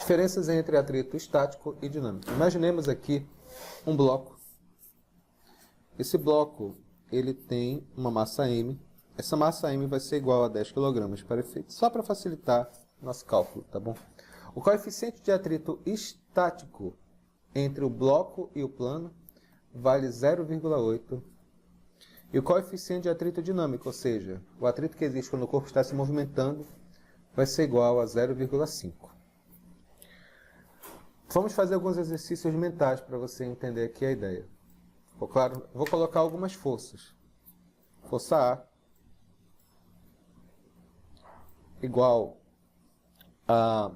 Diferenças entre atrito estático e dinâmico. Imaginemos aqui um bloco. Esse bloco ele tem uma massa M. Essa massa M vai ser igual a 10 kg para efeito, só para facilitar nosso cálculo, tá bom? O coeficiente de atrito estático entre o bloco e o plano vale 0,8. E o coeficiente de atrito dinâmico, ou seja, o atrito que existe quando o corpo está se movimentando, vai ser igual a 0,5. Vamos fazer alguns exercícios mentais para você entender aqui a ideia. Ficou claro? Vou colocar algumas forças. Força A igual a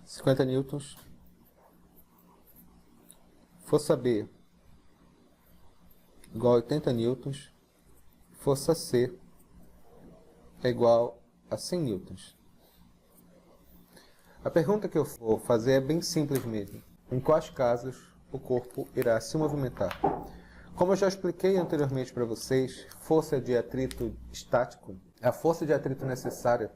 50 newtons. Força B igual a 80 newtons. Força C é igual a 100 newtons. A pergunta que eu vou fazer é bem simples mesmo. Em quais casos o corpo irá se movimentar? Como eu já expliquei anteriormente para vocês, força de atrito estático é a força de atrito necessária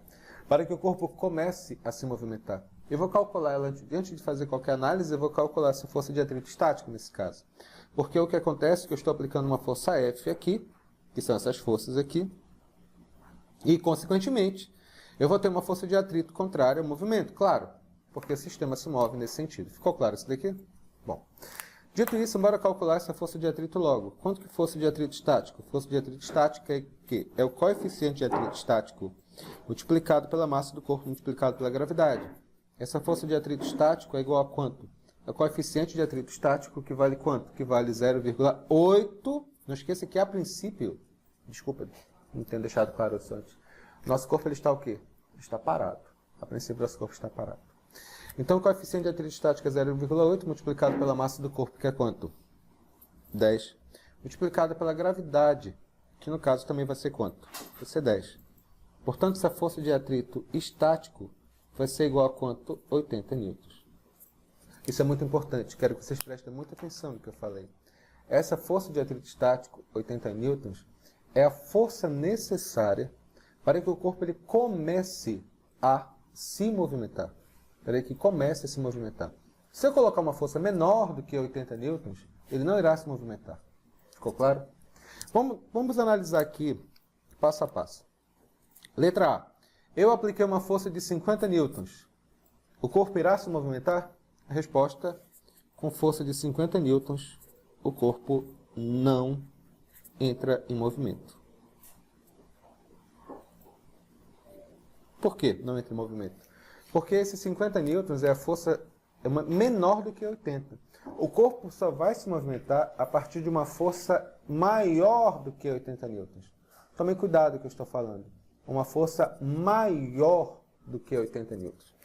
para que o corpo comece a se movimentar. Eu vou calcular ela, antes de fazer qualquer análise, eu vou calcular essa força de atrito estático nesse caso. Porque o que acontece é que eu estou aplicando uma força F aqui, que são essas forças aqui, e, consequentemente, eu vou ter uma força de atrito contrária ao movimento, claro, porque o sistema se move nesse sentido. Ficou claro isso daqui? Bom, dito isso, bora calcular essa força de atrito logo. Quanto que é força de atrito estático? Força de atrito estática é que é o coeficiente de atrito estático multiplicado pela massa do corpo multiplicado pela gravidade. Essa força de atrito estático é igual a quanto? É o coeficiente de atrito estático que vale quanto? Que vale 0,8. Não esqueça que a princípio, desculpa, não tenho deixado claro isso antes. Nosso corpo ele está o quê? Ele está parado. A princípio, nosso corpo está parado. Então, o coeficiente de atrito estático é 0,8 multiplicado pela massa do corpo, que é quanto? 10. Multiplicado pela gravidade, que no caso também vai ser quanto? Vai ser 10. Portanto, essa força de atrito estático vai ser igual a quanto? 80 newtons. Isso é muito importante. Quero que vocês prestem muita atenção no que eu falei. Essa força de atrito estático, 80 newtons, é a força necessária para que o corpo ele comece a se movimentar. Para que comece a se movimentar. Se eu colocar uma força menor do que 80 newtons, ele não irá se movimentar. Ficou claro? Vamos analisar aqui passo a passo. Letra A. Eu apliquei uma força de 50 newtons. O corpo irá se movimentar? A resposta, com força de 50 newtons, o corpo não entra em movimento. Por que não entra em movimento? Porque esses 50 newtons é a força menor do que 80. O corpo só vai se movimentar a partir de uma força maior do que 80 newtons. Tomem cuidado com o que eu estou falando. Uma força maior do que 80 newtons.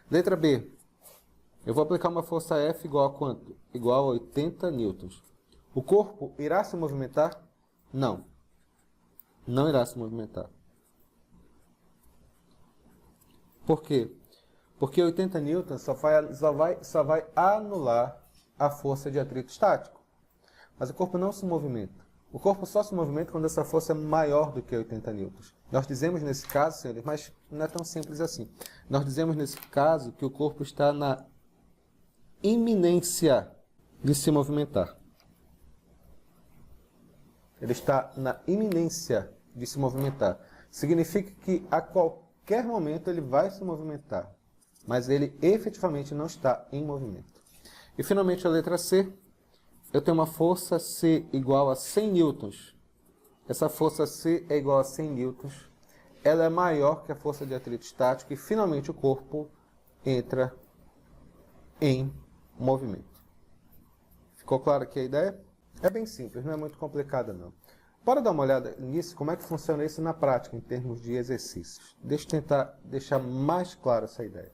Letra B. Eu vou aplicar uma força F igual a quanto? Igual a 80 newtons. O corpo irá se movimentar? Não. Não irá se movimentar. Por quê? Porque 80 newtons só vai anular a força de atrito estático. Mas o corpo não se movimenta. O corpo só se movimenta quando essa força é maior do que 80 newtons. Nós dizemos nesse caso, senhores, mas não é tão simples assim. Nós dizemos nesse caso que o corpo está na iminência de se movimentar. Ele está na iminência de se movimentar. Significa que a qualquer momento ele vai se movimentar, mas ele efetivamente não está em movimento. E finalmente a letra C. Eu tenho uma força C igual a 100 newtons. Essa força C é igual a 100 newtons. Ela é maior que a força de atrito estático e finalmente o corpo entra em movimento. Ficou claro aqui a ideia? É bem simples, não é muito complicada não. Bora dar uma olhada nisso, como é que funciona isso na prática, em termos de exercícios. Deixa eu tentar deixar mais claro essa ideia.